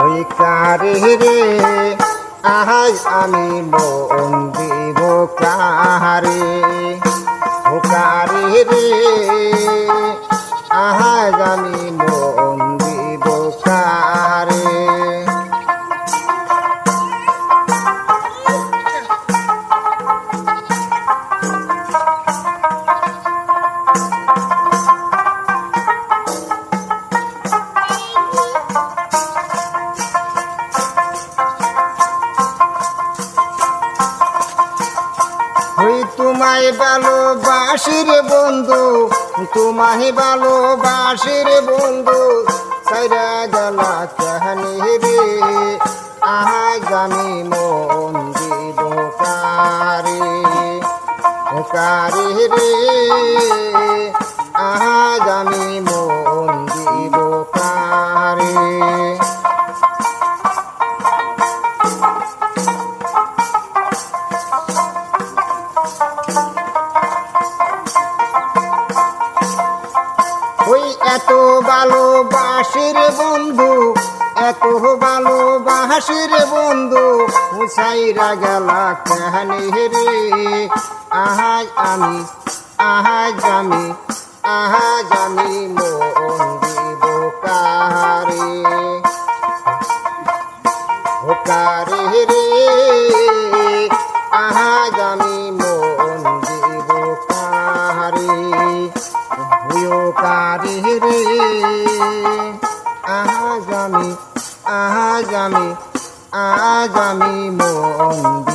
ওই কারে রে আহাজ আমি মন দিব কারে, ও কারে রে আহাজ আমি মন দিব কারে। ওই তোমায় ভালোবাসি রে বন্ধু, তোমায় ভালোবাসি রে বন্ধু, সাইরা জ্বালা চাহানি রে আহাজ আমি মন দিব কারে, ও কারে রে আহাজ আমি মন দিব কারে। ওই এত ভালোবাসি রে বন্ধু, এত ভালোবাসি রে বন্ধু, সাইরা গেলা কাহানি রে আহাজ আমি, আহাজ আমি, আহাজ আমি মন দিব কারে, ও কারে রে আহাজ আমি মন দিব কারে, ও কারে রে আহাজ আমি, আহাজ আমি, আহাজ আমি মন